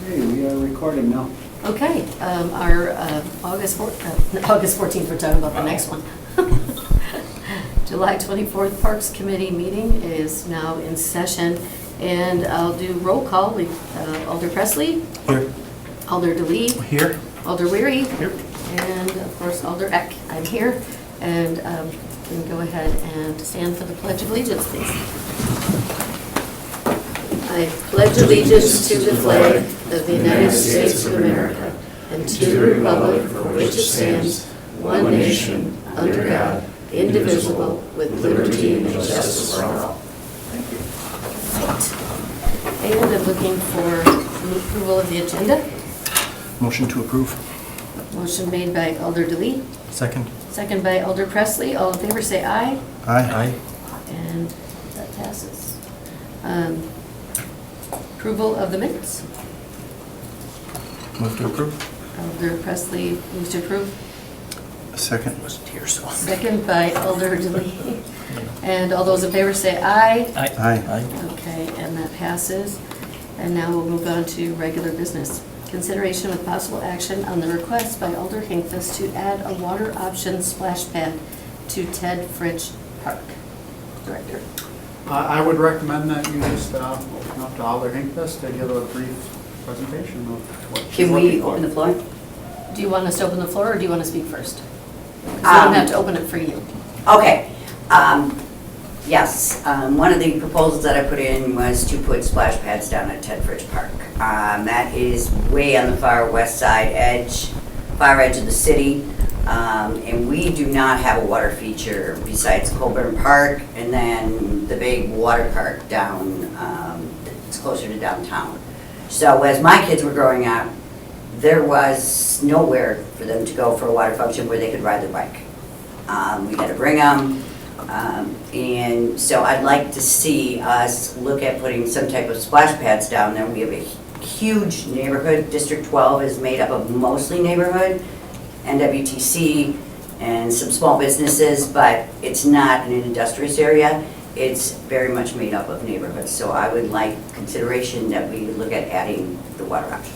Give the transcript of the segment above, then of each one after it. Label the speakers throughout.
Speaker 1: Okay, we are recording now.
Speaker 2: Okay, our August 14th, we're talking about the next one. July 24th Parks Committee meeting is now in session, and I'll do roll call. Alder Presley.
Speaker 3: Here.
Speaker 2: Alder DeLee.
Speaker 3: Here.
Speaker 2: Alder Weary.
Speaker 3: Here.
Speaker 2: And of course Alder Eck. I'm here, and we can go ahead and stand for the Pledge of Allegiance, please. I pledge allegiance to the flag of the United States of America and to the republic for which it stands, one nation, under God, indivisible, with liberty and justice for all.
Speaker 1: Thank you.
Speaker 2: And I'm looking for approval of the agenda.
Speaker 3: Motion to approve.
Speaker 2: Motion made by Alder DeLee,
Speaker 3: Second.
Speaker 2: second by Alder Presley. All in favor say aye.
Speaker 3: Aye.
Speaker 2: And that passes. Approval of the minutes.
Speaker 3: Move to approve.
Speaker 2: Alder Presley moves to approve.
Speaker 3: Second. Wasn't here, so.
Speaker 2: Second by Alder DeLee. And all those in favor say aye.
Speaker 3: Aye.
Speaker 2: Okay, and that passes. And now we'll move on to regular business. Consideration with possible action on the request by Alder Hinkfist to add a water option splash pad to Ted Fritsch Park. Director.
Speaker 1: I would recommend that you just open up to Alder Hinkfist to give a brief presentation of what she's
Speaker 4: Can we
Speaker 1: looking for.
Speaker 4: open the floor?
Speaker 2: Do you want us to open the floor, or do you want to speak first? 'Cause we don't have to open it for you.
Speaker 4: Okay. Yes, one of the proposals that I put in was to put splash pads down at Ted Fritsch Park. That is way on the far west side edge, far edge of the city. And we do not have a water feature besides Colburn Park and then the big water park down, it's closer to downtown. So as my kids were growing up, there was nowhere for them to go for a water function where they could ride their bike. We had to bring them. And so I'd like to see us look at putting some type of splash pads down there. We have a huge neighborhood. District 12 is made up of mostly neighborhood, NWTC, and some small businesses, but it's not an industrious area. It's very much made up of neighborhoods. So I would like consideration that we look at adding the water option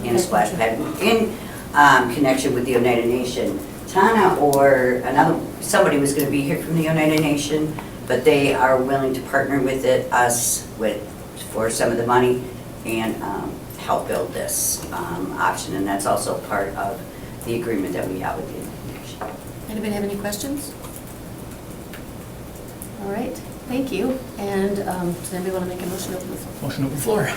Speaker 4: and a splash pad in connection with the Oneida Nation. Tana or somebody was going to be here from the Oneida Nation, but they are willing to partner with us for some of the money and help build this option, and that's also part of the agreement that we have with the Oneida Nation.
Speaker 2: Anybody have any questions? All right, thank you. And does anybody want to make a motion to open the floor?
Speaker 3: Motion to open floor.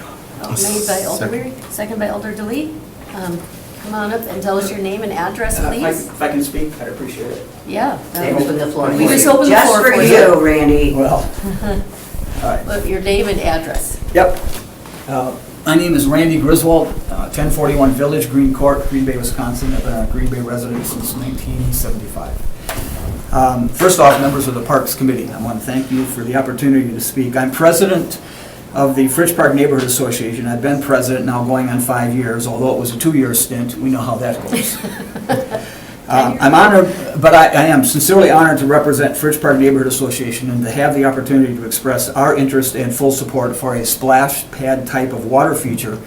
Speaker 2: Made by Alder
Speaker 3: Second.
Speaker 2: Weary, second by Alder DeLee. Come on up and tell us your name and address, please.
Speaker 5: If I can speak, I'd appreciate it.
Speaker 2: Yeah.
Speaker 4: They open the floor.
Speaker 2: We just opened the
Speaker 4: Just
Speaker 2: floor
Speaker 4: for
Speaker 2: for
Speaker 4: you,
Speaker 2: you.
Speaker 4: Randy.
Speaker 5: Well, all right.
Speaker 2: Look, your name and address.
Speaker 5: Yep. My name is Randy Griswold, 1041 Village, Green Court, Green Bay, Wisconsin. I've been a Green Bay resident since 1975. First off, members of the Parks Committee, I want to thank you for the opportunity to speak. I'm president of the Fritsch Park Neighborhood Association. I've been president now going on 5 years, although it was a 2-year stint. We know how that goes. I'm honored, but I am sincerely honored to represent Fritsch Park Neighborhood Association and to have the opportunity to express our interest and full support for a splash pad type of water feature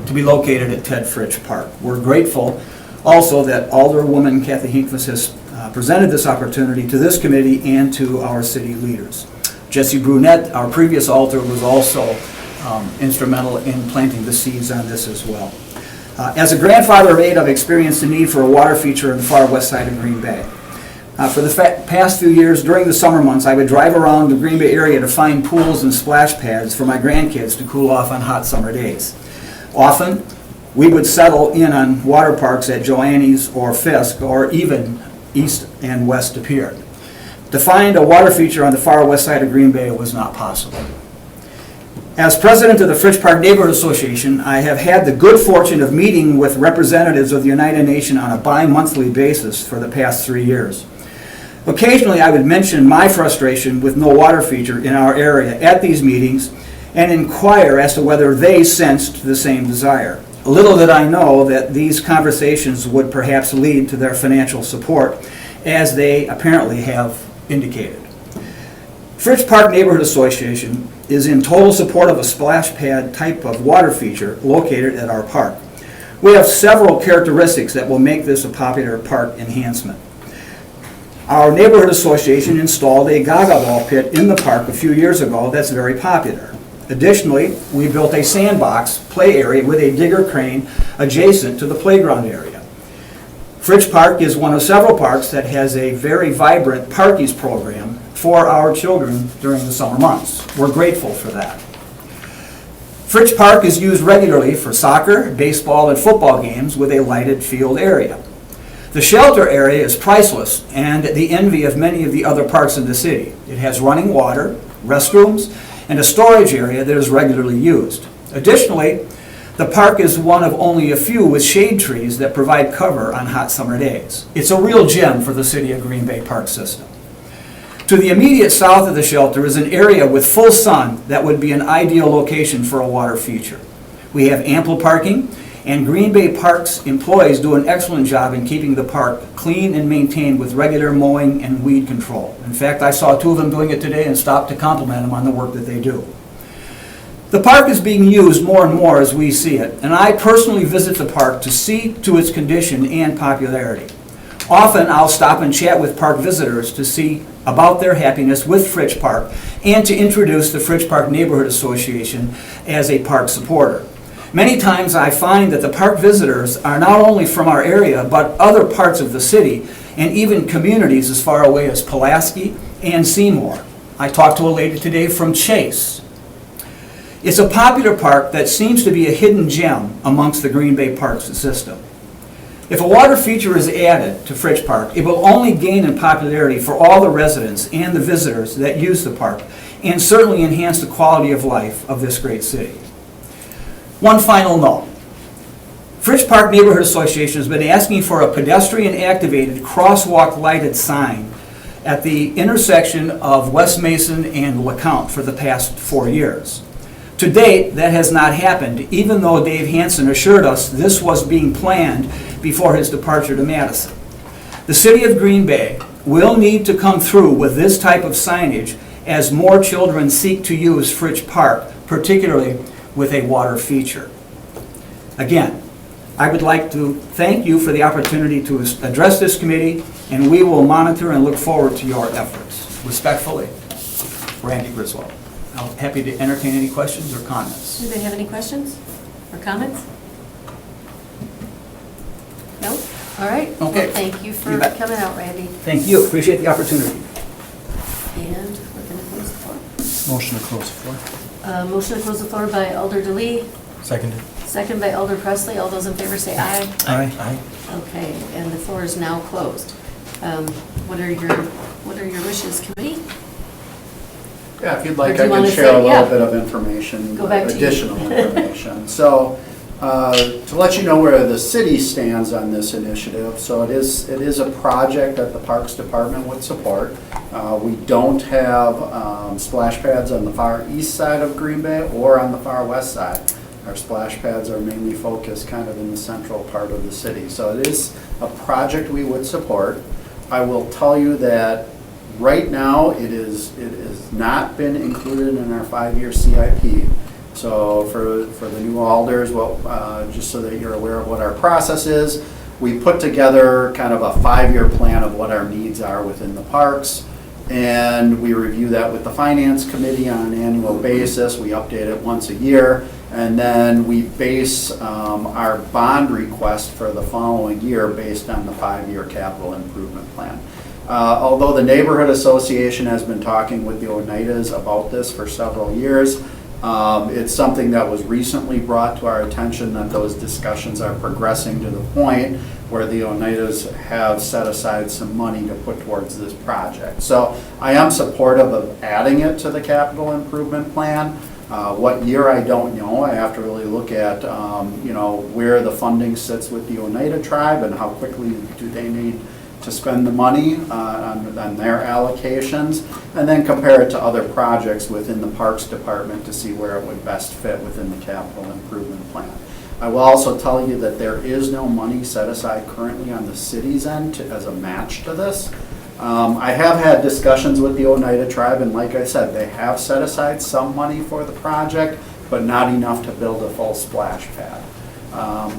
Speaker 5: to be located at Ted Fritsch Park. We're grateful also that Alderwoman Kathy Hinkfist has presented this opportunity to this committee and to our city leaders. Jesse Brunette, our previous alder, was also instrumental in planting the seeds on this as well. As a grandfather of 8, I've experienced the need for a water feature in the far west side of Green Bay. For the past few years, during the summer months, I would drive around the Green Bay area to find pools and splash pads for my grandkids to cool off on hot summer days. Often, we would settle in on water parks at Joanne's or Fisk, or even East and West of Pier. To find a water feature on the far west side of Green Bay was not possible. As president of the Fritsch Park Neighborhood Association, I have had the good fortune of meeting with representatives of the Oneida Nation on a bi-monthly basis for the past 3 years. Occasionally, I would mention my frustration with no water feature in our area at these meetings and inquire as to whether they sensed the same desire. Little did I know that these conversations would perhaps lead to their financial support, as they apparently have indicated. Fritz Park Neighborhood Association is in total support of a splash pad type of water feature located at our park. We have several characteristics that will make this a popular park enhancement. Our neighborhood association installed a gaga ball pit in the park a few years ago that's very popular. Additionally, we built a sandbox play area with a digger crane adjacent to the playground area. Fritz Park is one of several parks that has a very vibrant Parkies program for our children during the summer months. We're grateful for that. Fritz Park is used regularly for soccer, baseball, and football games with a lighted field area. The shelter area is priceless and the envy of many of the other parks in the city. It has running water, restrooms, and a storage area that is regularly used. Additionally, the park is one of only a few with shade trees that provide cover on hot summer days. It's a real gem for the City of Green Bay Park System. To the immediate south of the shelter is an area with full sun that would be an ideal location for a water feature. We have ample parking, and Green Bay Parks employees do an excellent job in keeping the park clean and maintained with regular mowing and weed control. In fact, I saw 2 of them doing it today and stopped to compliment them on the work that they do. The park is being used more and more as we see it, and I personally visit the park to see to its condition and popularity. Often I'll stop and chat with park visitors to see about their happiness with Fritz Park and to introduce the Fritz Park Neighborhood Association as a park supporter. Many times I find that the park visitors are not only from our area but other parts of the city and even communities as far away as Pulaski and Seymour. I talked to a lady today from Chase. It's a popular park that seems to be a hidden gem amongst the Green Bay Parks system. If a water feature is added to Fritz Park, it will only gain in popularity for all the residents and the visitors that use the park, and certainly enhance the quality of life of this great city. One final note. Fritz Park Neighborhood Association has been asking for a pedestrian-activated crosswalk lighted sign at the intersection of West Mason and LeCount for the past 4 years. To date, that has not happened, even though Dave Hansen assured us this was being planned before his departure to Madison. The City of Green Bay will need to come through with this type of signage as more children seek to use Fritz Park, particularly with a water feature. Again, I would like to thank you for the opportunity to address this committee, and we will monitor and look forward to your efforts. Respectfully, Randy Griswold. I'm happy to entertain any questions or comments.
Speaker 2: Do they have any questions or comments? No? All right.
Speaker 5: Okay.
Speaker 2: Well, thank you for
Speaker 5: You bet.
Speaker 2: coming out, Randy.
Speaker 5: Thank you. Appreciate the opportunity.
Speaker 2: And we're going to close the floor.
Speaker 3: Motion to close the floor.
Speaker 2: Motion to close the floor by Alder DeLee,
Speaker 3: Seconded.
Speaker 2: second by Alder Presley. All those in favor say aye.
Speaker 3: Aye.
Speaker 2: Okay, and the floor is now closed. What are your wishes, committee?
Speaker 1: Yeah, if you'd
Speaker 2: Or
Speaker 1: like,
Speaker 2: do
Speaker 1: I
Speaker 2: you
Speaker 1: can
Speaker 2: wanna
Speaker 1: share
Speaker 2: say-
Speaker 1: a little
Speaker 2: yeah.
Speaker 1: bit of information,
Speaker 2: Go back to you.
Speaker 1: additional information. So, to let you know where the city stands on this initiative, so it is a project that the Parks Department would support. We don't have splash pads on the far east side of Green Bay or on the far west side. Our splash pads are mainly focused kind of in the central part of the city. So it is a project we would support. I will tell you that right now, it has not been included in our 5-year CIP. So for the new alders, well, just so that you're aware of what our process is, we put together kind of a 5-year plan of what our needs are within the parks. And we review that with the finance committee on an annual basis. We update it once a year. And then we base our bond request for the following year based on the 5-year capital improvement plan. Although the Neighborhood Association has been talking with the Oneidas about this for several years, it's something that was recently brought to our attention that those discussions are progressing to the point where the Oneidas have set aside some money to put towards this project. So I am supportive of adding it to the capital improvement plan. What year, I don't know. I have to really look at, where the funding sits with the Oneida tribe and how quickly do they need to spend the money on their allocations, and then compare it to other projects within the Parks Department to see where it would best fit within the capital improvement plan. I will also tell you that there is no money set aside currently on the city's end as a match to this. I have had discussions with the Oneida tribe, and like I said, they have set aside some money for the project, but not enough to build a full splash pad.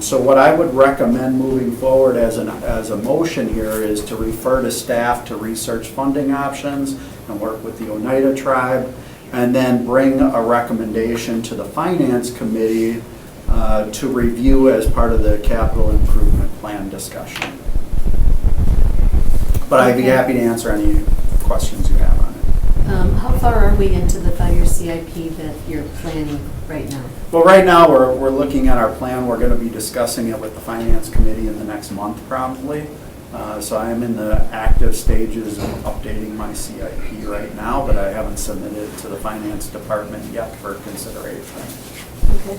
Speaker 1: So what I would recommend moving forward as a motion here is to refer to staff to research funding options and work with the Oneida tribe, and then bring a recommendation to the Finance Committee to review as part of the capital improvement plan discussion. But I'd be
Speaker 2: Okay.
Speaker 1: happy to answer any questions you have on it.
Speaker 2: How far are we into the 5-year CIP that you're planning right now?
Speaker 1: Well, right now, we're looking at our plan. We're going to be discussing it with the Finance Committee in the next month probably. So I am in the active stages of updating my CIP right now, but I haven't submitted it to the Finance Department yet for consideration.
Speaker 2: Okay.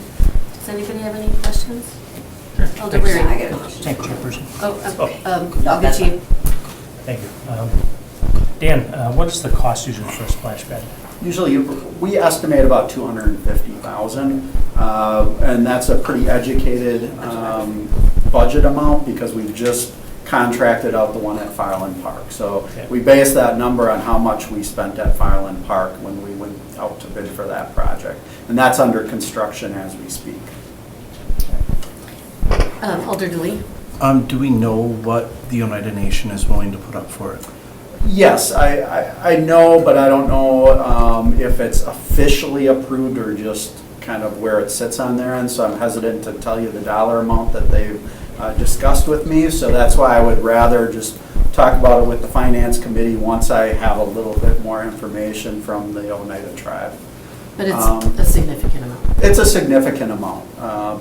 Speaker 2: Does anybody have any questions? Alder
Speaker 3: Thanks.
Speaker 2: Weary.
Speaker 4: I got a question.
Speaker 3: Thank you, Chairperson.
Speaker 2: I'll get you.
Speaker 3: Thank you. Dan, what is the cost usually for a splash pad?
Speaker 1: Usually, we estimate about $250,000, and that's a pretty educated budget amount because we've just contracted out the one at Fireland Park. So
Speaker 3: Okay.
Speaker 1: we base that number on how much we spent at Fireland Park when we went out to bid for that project. And that's under construction as we speak.
Speaker 2: Alder Dooley.
Speaker 6: Do we know what the Oneida Nation is willing to put up for it?
Speaker 1: Yes, I know, but I don't know if it's officially approved or just kind of where it sits on their end, so I'm hesitant to tell you the dollar amount that they've discussed with me, so that's why I would rather just talk about it with the Finance Committee once I have a little bit more information from the Oneida tribe.
Speaker 2: But it's a significant amount.
Speaker 1: It's a significant amount,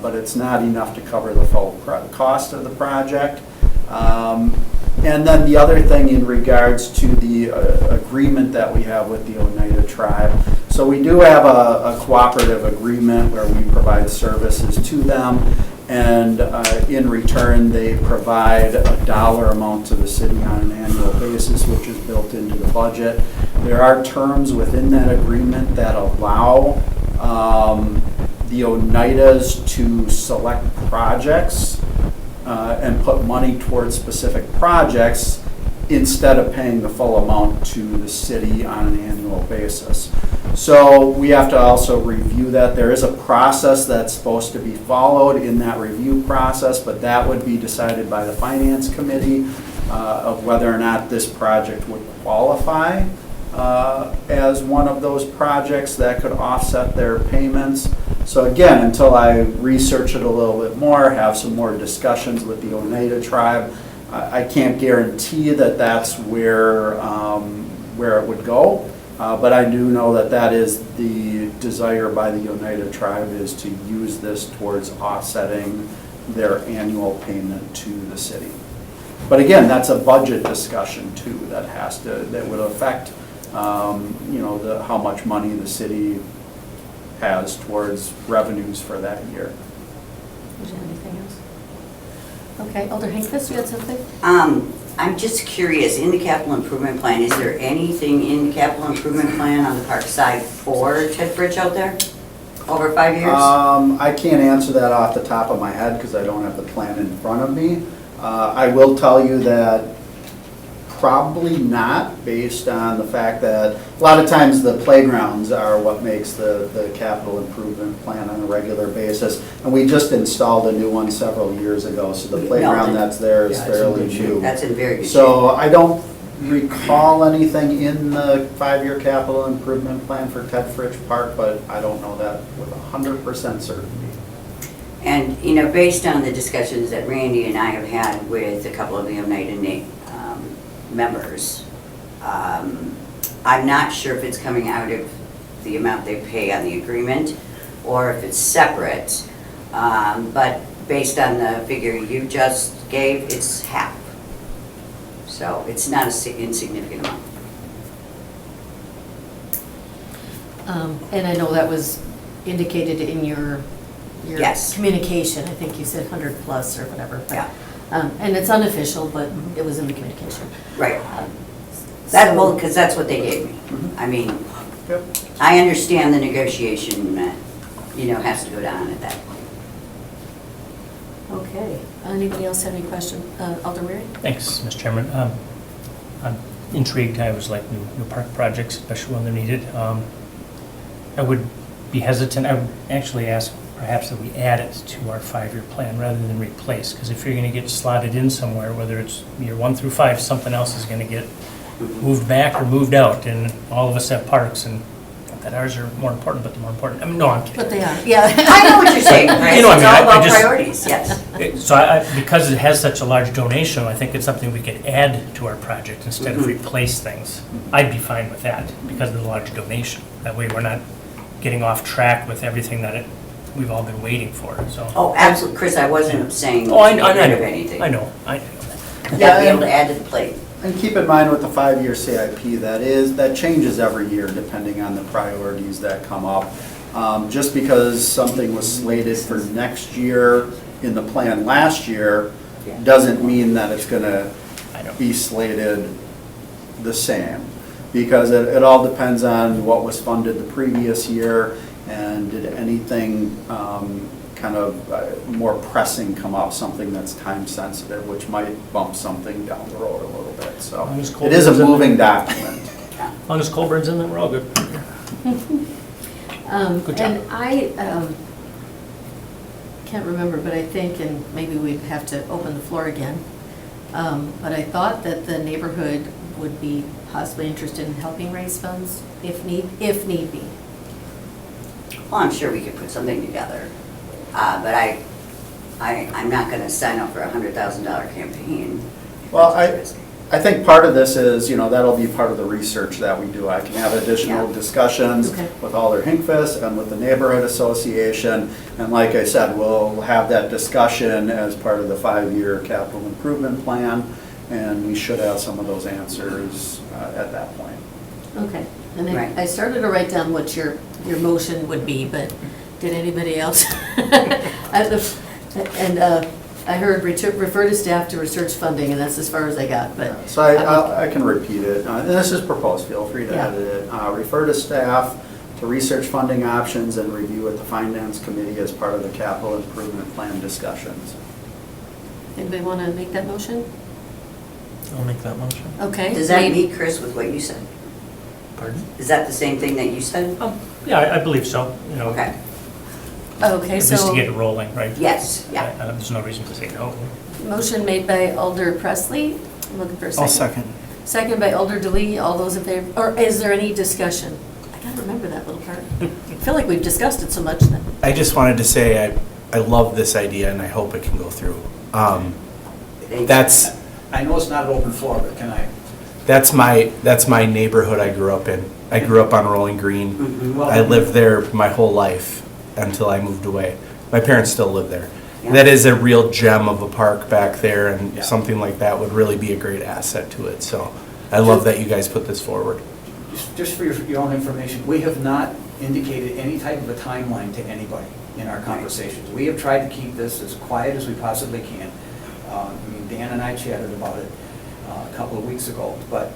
Speaker 1: but it's not enough to cover the full cost of the project. And then the other thing in regards to the agreement that we have with the Oneida tribe. So we do have a cooperative agreement where we provide services to them, and in return, they provide a dollar amount to the city on an annual basis, which is built into the budget. There are terms within that agreement that allow the Oneidas to select projects and put money towards specific projects instead of paying the full amount to the city on an annual basis. So we have to also review that. There is a process that's supposed to be followed in that review process, but that would be decided by the Finance Committee of whether or not this project would qualify as one of those projects that could offset their payments. So again, until I research it a little bit more, have some more discussions with the Oneida tribe, I can't guarantee that that's where it would go. But I do know that that is the desire by the Oneida tribe, is to use this towards offsetting their annual payment to the city. But again, that's a budget discussion too that would affect how much money the city has towards revenues for that year.
Speaker 2: Did you have anything else? Okay, Alder Hinkfist, you had something?
Speaker 4: I'm just curious, in the capital improvement plan, is there anything in the capital improvement plan on the park side for Ted Bridge out there? Over 5 years?
Speaker 1: I can't answer that off the top of my head because I don't have the plan in front of me. I will tell you that probably not, based on the fact that a lot of times the playgrounds are what makes the capital improvement plan on a regular basis. And we just installed a new one several years ago, so the playground that's there is
Speaker 5: Yeah, it's in
Speaker 1: fairly
Speaker 5: good shape.
Speaker 1: new.
Speaker 4: That's in very good shape.
Speaker 1: So I don't recall anything in the 5-year capital improvement plan for Ted Fritsch Park, but I don't know that with 100% certainty.
Speaker 4: And, based on the discussions that Randy and I have had with a couple of the Oneida members, I'm not sure if it's coming out of the amount they pay on the agreement or if it's separate. But based on the figure you just gave, it's half. So it's not an insignificant amount.
Speaker 2: And I know that was indicated in your
Speaker 4: Yes.
Speaker 2: communication. I think you said 100 plus or whatever. but,
Speaker 4: Yeah.
Speaker 2: And it's unofficial, but it was in the communication.
Speaker 4: Right.
Speaker 2: So-
Speaker 4: Because that's what they gave me. I mean,
Speaker 1: Yep.
Speaker 4: I understand the negotiation, has to go down at that point.
Speaker 2: Okay. Anybody else have any question? Alder Weary?
Speaker 3: Thanks, Mr. Chairman. intrigued. I always like new park projects, especially when they're needed. I would be hesitant, I would actually ask perhaps that we add it to our 5-year plan rather than replace, because if you're gonna get slotted in somewhere, whether it's year 1 through 5, something else is gonna get moved back or moved out, and all of us have parks, and not that ours are more important, but they're more important. I mean, no, I'm kidding.
Speaker 2: But they are, yeah.
Speaker 4: I know what you're saying, Chris.
Speaker 3: You know what I
Speaker 4: It's
Speaker 3: mean,
Speaker 4: all
Speaker 3: I
Speaker 4: about
Speaker 3: just-
Speaker 4: priorities, yes.
Speaker 3: So because it has such a large donation, I think it's something we could add to our project instead of
Speaker 4: Mhm.
Speaker 3: replace things. I'd be fine with that because of the large donation. That way we're not getting off track with everything that we've all been waiting for, so.
Speaker 4: Oh, absolutely, Chris, I wasn't saying
Speaker 3: Oh,
Speaker 4: to get rid of anything.
Speaker 3: I know.
Speaker 4: That'd be able to add to the plate.
Speaker 1: And keep in mind with the 5-year CIP, that changes every year depending on the priorities that come up. Just because something was slated for next year in the plan last year, doesn't mean that it's gonna
Speaker 3: I know.
Speaker 1: be slated the same. Because it all depends on what was funded the previous year, and did anything kind of more pressing come up, something that's time sensitive, which might bump something down the road a little bit, so.
Speaker 3: Long as
Speaker 1: It is a
Speaker 3: Colburn's in
Speaker 1: moving document.
Speaker 3: As long as Colburn's in there, we're all good. Good job.
Speaker 2: And I can't remember, but I think, and maybe we'd have to open the floor again, but I thought that the neighborhood would be possibly interested in helping raise funds if need be.
Speaker 4: Well, I'm sure we could put something together, but I'm not gonna sign up for a $100,000 campaign.
Speaker 1: Well, I think part of this is, that'll be part of the research that we do. I can have additional
Speaker 4: Yeah.
Speaker 1: discussions
Speaker 2: Okay.
Speaker 1: with Alder Hinkfest and with the Neighborhood Association. And like I said, we'll have that discussion as part of the 5-year capital improvement plan. And we should have some of those answers at that point.
Speaker 2: Okay. And
Speaker 4: Right.
Speaker 2: I started to write down what your motion would be, but did anybody else? I heard refer to staff to research funding, and that's as far as I got, but.
Speaker 1: So I can repeat it. And this is proposed, feel free to
Speaker 2: Yeah.
Speaker 1: edit it. Refer to staff to research funding options and review with the Finance Committee as part of the capital improvement plan discussions.
Speaker 2: Anybody want to make that motion?
Speaker 6: I'll make that motion.
Speaker 2: Okay.
Speaker 4: Does that meet, Chris, with what you said?
Speaker 6: Pardon?
Speaker 4: Is that the same thing that you said?
Speaker 3: Yeah, I believe so,
Speaker 4: Okay,
Speaker 2: Okay,
Speaker 3: Just to
Speaker 2: so
Speaker 3: get it rolling, right?
Speaker 4: yes, yeah.
Speaker 3: There's no reason to say no.
Speaker 2: motion made by Alder Presley. I'm looking for a second.
Speaker 6: I'll second.
Speaker 2: Second by Alder DeLee. All those in favor, or is there any discussion? I gotta remember that little part. I feel like we've discussed it so much that.
Speaker 6: I just wanted to say I love this idea and I hope it can go through. That's
Speaker 5: I know it's not an open floor, but can I?
Speaker 6: that's my neighborhood I grew up in. I grew up on Rolling Green.
Speaker 4: Mhm.
Speaker 5: Well,
Speaker 6: I lived there my whole life until I moved away. My parents still live there.
Speaker 4: Yeah.
Speaker 6: That is a real gem of a park back there, and
Speaker 5: Yeah.
Speaker 6: something like that would really be a great asset to it. So I love that you guys put this forward.
Speaker 5: Just for your own information, we have not indicated any type of a timeline to anybody in our conversations. We have tried to keep this as quiet as we possibly can. Dan and I chatted about it a couple of weeks ago, but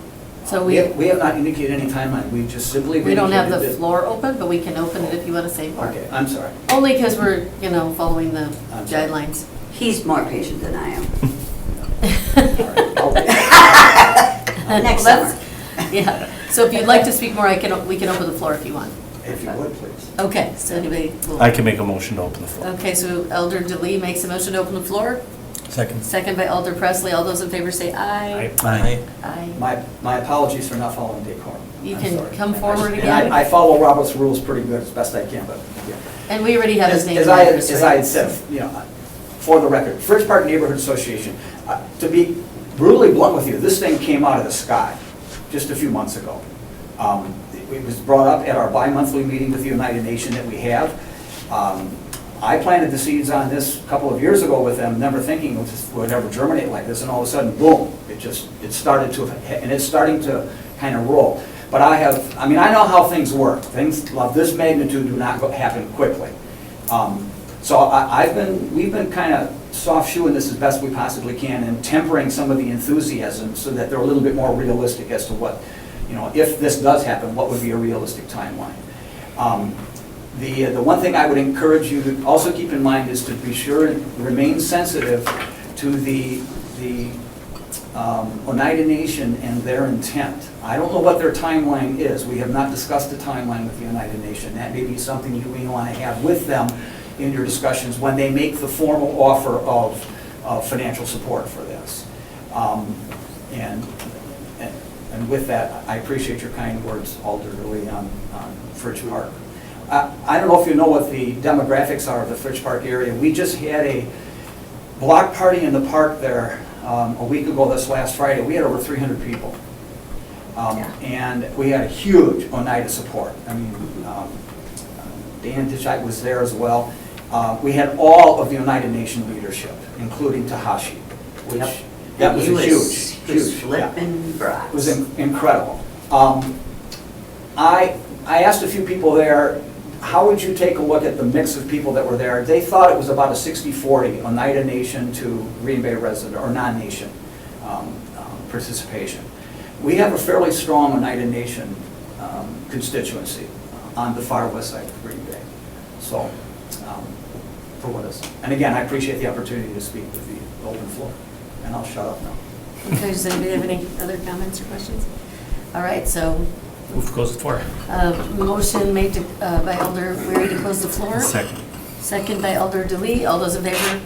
Speaker 2: So
Speaker 5: we have not indicated any timeline. We just simply
Speaker 2: We don't have the
Speaker 5: indicated that-
Speaker 2: floor open, but we can open it if you want to say more.
Speaker 5: Okay, I'm sorry.
Speaker 2: Only because we're, following the
Speaker 5: I'm sorry.
Speaker 2: guidelines.
Speaker 4: He's more patient than I am.
Speaker 5: All right.
Speaker 4: Next
Speaker 2: Well, that's-
Speaker 4: summer.
Speaker 2: Yeah, so if you'd like to speak more, we can open the floor if you want.
Speaker 5: If you would, please.
Speaker 2: Okay, so anybody will.
Speaker 6: I can make a motion to open the floor.
Speaker 2: Okay, so Elder DeLee makes a motion to open the floor.
Speaker 6: Second.
Speaker 2: Second by Alder Presley. All those in favor say aye.
Speaker 6: Aye.
Speaker 2: Aye.
Speaker 5: My apologies for not following decorum.
Speaker 2: You
Speaker 5: I'm
Speaker 2: can
Speaker 5: sorry.
Speaker 2: come forward
Speaker 5: And
Speaker 2: again.
Speaker 5: I follow Robert's rules pretty good, as best I can, but, yeah.
Speaker 2: And we already have his name.
Speaker 5: As
Speaker 2: and
Speaker 5: I
Speaker 2: address, right?
Speaker 5: had said, for the record, Fridge Park Neighborhood Association, to be brutally blunt with you, this thing came out of the sky just a few months ago. It was brought up at our bi-monthly meeting with the United Nation that we have. I planted the seeds on this a couple of years ago with them, never thinking it would ever germinate like this, and all of a sudden, boom, it started to, and it's starting to kind of roll. But I know how things work. Things of this magnitude do not happen quickly. So we've been kind of soft shoeing this as best we possibly can and tempering some of the enthusiasm so that they're a little bit more realistic as to what, if this does happen, what would be a realistic timeline. The one thing I would encourage you to also keep in mind is to be sure and remain sensitive to the Oneida Nation and their intent. I don't know what their timeline is. We have not discussed the timeline with the Oneida Nation. That may be something you may want to have with them in your discussions when they make the formal offer of financial support for this. And with that, I appreciate your kind words, Alder Lee, on Fridge Park. I don't know if you know what the demographics are of the Fridge Park area. We just had a block party in the park there a week ago this last Friday. We had over 300 people. And we had a huge Oneida support. I mean, Dan Ditchite was there as well. We had all of the Oneida Nation leadership, including Tahashi, which
Speaker 4: Yep.
Speaker 5: that was
Speaker 4: He
Speaker 5: a huge,
Speaker 4: he was
Speaker 5: huge. yeah.
Speaker 4: flipping
Speaker 5: It was
Speaker 4: brats.
Speaker 5: incredible. I asked a few people there, how would you take a look at the mix of people that were there? They thought it was about a 60-40 Oneida Nation to Green Bay resident, or non-nation participation. We have a fairly strong Oneida Nation constituency on the far west side of Green Bay. So, for what is, and again, I appreciate the opportunity to speak with the open floor, and I'll shut up now.
Speaker 2: Okay, does anybody have any other comments or questions? All right, so
Speaker 3: Move to close the floor.
Speaker 2: motion made by Elder Weary to close the floor.
Speaker 6: Second.
Speaker 2: Second by Elder DeLee. All those in favor?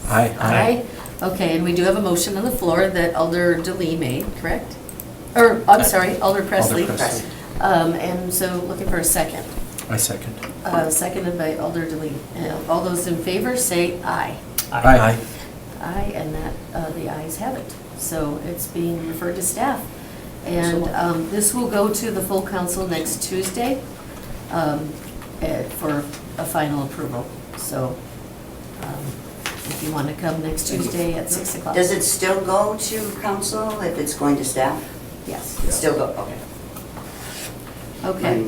Speaker 6: Aye.
Speaker 2: Aye. Okay, and we do have a motion on the floor that Elder DeLee made, correct? Or, I'm sorry, Elder Presley.
Speaker 6: Presley.
Speaker 2: And so looking for a second.
Speaker 6: I second.
Speaker 2: Seconded by Elder DeLee. All those in favor say aye.
Speaker 6: Aye.
Speaker 2: Aye, and that, the ayes have it. So it's being referred to staff. And this will go to the full council next Tuesday for a final approval. So if you want to come next Tuesday at 6 o'clock.
Speaker 4: Does it still go to council if it's going to staff?
Speaker 2: Yes.
Speaker 4: It still go, okay.
Speaker 2: Okay.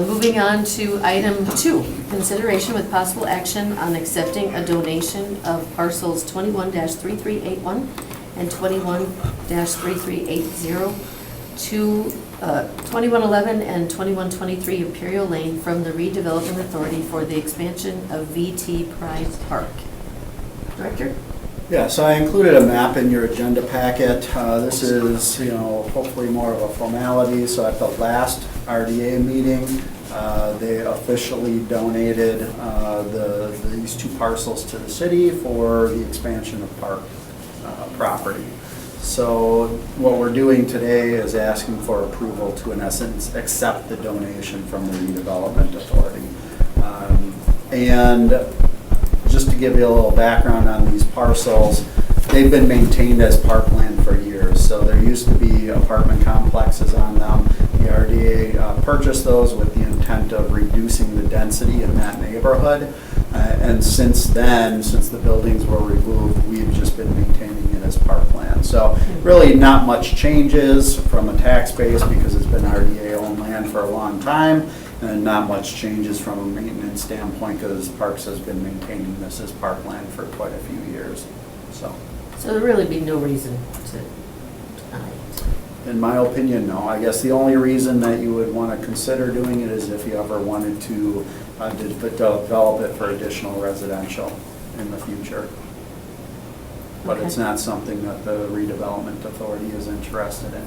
Speaker 2: Moving on to item 2, consideration with possible action on accepting a donation of parcels 21-3381 and 21-3380 to 2111 and 2123 Imperial Lane from the Redevelopment Authority for the expansion of VT Pride Park. Director?
Speaker 1: Yeah, so I included a map in your agenda packet. This is, hopefully more of a formality. So at the last RDA meeting, they officially donated these 2 parcels to the city for the expansion of park property. So what we're doing today is asking for approval to, in essence, accept the donation from the Redevelopment Authority. And just to give you a little background on these parcels, they've been maintained as parkland for years. So there used to be apartment complexes on them. The RDA purchased those with the intent of reducing the density in that neighborhood. And since then, since the buildings were removed, we've just been maintaining it as parkland. So really not much changes from a tax base because it's been RDA owned land for a long time. And not much changes from a maintenance standpoint because Parks has been maintaining this as parkland for quite a few years. So
Speaker 2: there'll really be no reason to deny it.
Speaker 1: in my opinion, no. I guess the only reason that you would want to consider doing it is if you ever wanted to develop it for additional residential in the future. But it's
Speaker 2: Okay.
Speaker 1: not something that the Redevelopment Authority is interested in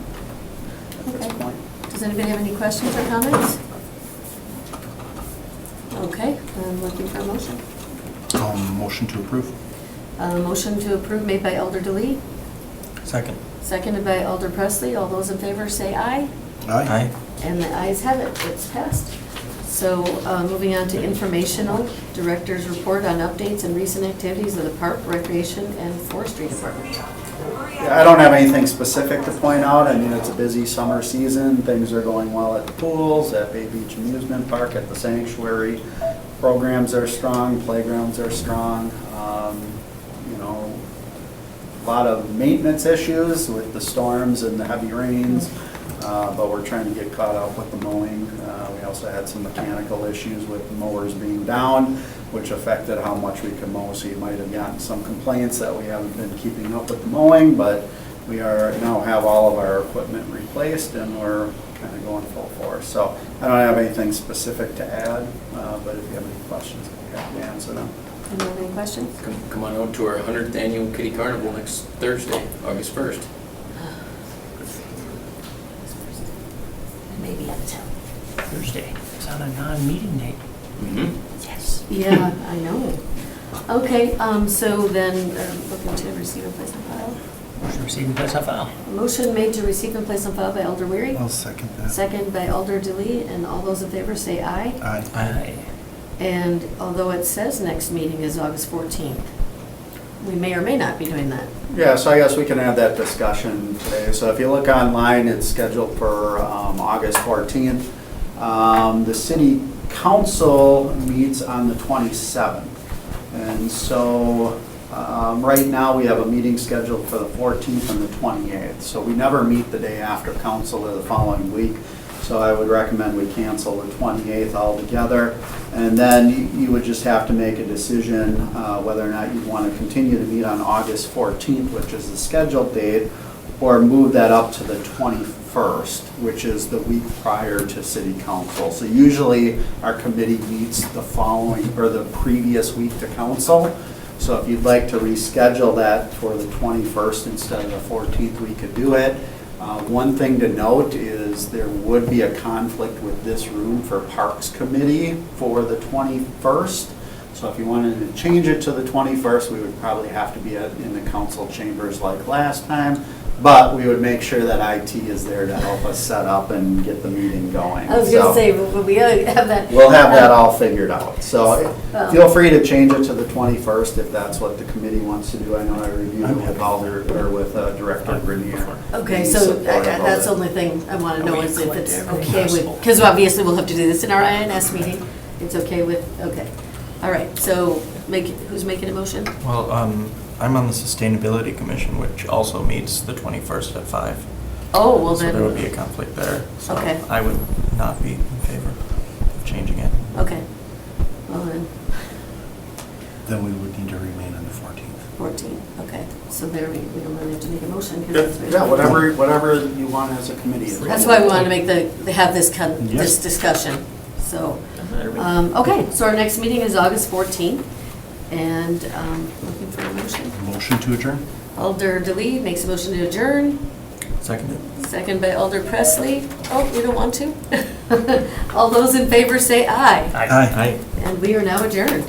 Speaker 1: at this
Speaker 2: Okay.
Speaker 1: point.
Speaker 2: Does anybody have any questions or comments? Okay, I'm looking for a motion.
Speaker 6: Motion to approve.
Speaker 2: Motion to approve made by Elder DeLee,
Speaker 6: Second.
Speaker 2: seconded by Elder Presley. All those in favor say aye.
Speaker 6: Aye.
Speaker 2: And the ayes have it, it's passed. So moving on to informational, Director's report on updates and recent activities of the Park, Recreation, and Forestry Department.
Speaker 1: Yeah, I don't have anything specific to point out. I mean, it's a busy summer season. Things are going well at the pools, at Bay Beach Amusement Park, at the sanctuary. Programs are strong, playgrounds are strong. A lot of maintenance issues with the storms and the heavy rains, but we're trying to get caught up with the mowing. We also had some mechanical issues with mowers being down, which affected how much we can mow. So you might have gotten some complaints that we haven't been keeping up with the mowing, but we are now have all of our equipment replaced and we're kind of going full force. So I don't have anything specific to add, but if you have any questions, I'll be happy to answer them.
Speaker 2: Anyone have any questions?
Speaker 7: Come on out to our 100th annual Kitty Carnival next Thursday, August 1st.
Speaker 3: Thursday. It's on a non-meeting date. Yes.
Speaker 2: Yeah, I know. Okay, so then, looking to receive and place on file.
Speaker 3: Motion received and placed on file.
Speaker 2: A motion made to receive and place on file by Alder Weary,
Speaker 7: I'll second that.
Speaker 2: second by Alder Delete, and all those in favor say aye.
Speaker 7: Aye.
Speaker 3: Aye.
Speaker 2: And although it says next meeting is August 14th, we may or may not be doing that.
Speaker 1: Yeah, so I guess we can have that discussion today. So if you look online, it's scheduled for August 14th. The city council meets on the 27th. And so right now, we have a meeting scheduled for the 14th and the 28th. So we never meet the day after council or the following week. So I would recommend we cancel the 28th altogether. And then you would just have to make a decision whether or not you want to continue to meet on August 14th, which is the scheduled date, or move that up to the 21st, which is the week prior to city council. So usually our committee meets the following, or the previous week to council. So if you'd like to reschedule that for the 21st instead of the 14th, we could do it. One thing to note is there would be a conflict with this room for Parks Committee for the 21st. So if you wanted to change it to the 21st, we would probably have to be in the council chambers like last time. But we would make sure that IT is there to help us set up and get the meeting going.
Speaker 2: I was
Speaker 1: So
Speaker 2: gonna say, will we have that?
Speaker 1: we'll have that all figured out. So
Speaker 2: Well-
Speaker 1: feel free to change it to the 21st if that's what the committee wants to do. I know I reviewed it with Alder, or with Director Grenier.
Speaker 2: Okay,
Speaker 1: He's
Speaker 2: so
Speaker 1: supportive of
Speaker 2: that's the
Speaker 1: it.
Speaker 2: only thing I want to
Speaker 3: Are
Speaker 2: know
Speaker 3: we
Speaker 2: is if it's
Speaker 3: collective?
Speaker 2: okay with, because obviously we'll have to do this in our INS meeting. It's okay with, okay. All right, so who's making a motion?
Speaker 8: Well, I'm on the Sustainability Commission, which also meets the 21st at 5.
Speaker 2: Oh, well
Speaker 8: So there would be
Speaker 2: then,
Speaker 8: a conflict there. So
Speaker 2: Okay.
Speaker 8: I would not be in favor of changing it.
Speaker 2: okay. Well then,
Speaker 7: Then we would need to remain on the 14th.
Speaker 2: 14, okay. So there, we don't really have to make a motion. 'cause it's-
Speaker 1: Yeah, whatever you want as a committee.
Speaker 2: That's why we wanted to make have this
Speaker 7: Yes.
Speaker 2: discussion, so. Okay, so our next meeting is August 14th, and looking for a motion.
Speaker 7: Motion to adjourn?
Speaker 2: Alder Delete makes a motion to adjourn,
Speaker 8: Seconded.
Speaker 2: second by Alder Presley. Oh, you don't want to? All those in favor say aye,
Speaker 3: Aye.
Speaker 7: Aye.
Speaker 8: Aye.
Speaker 2: and we are now adjourned.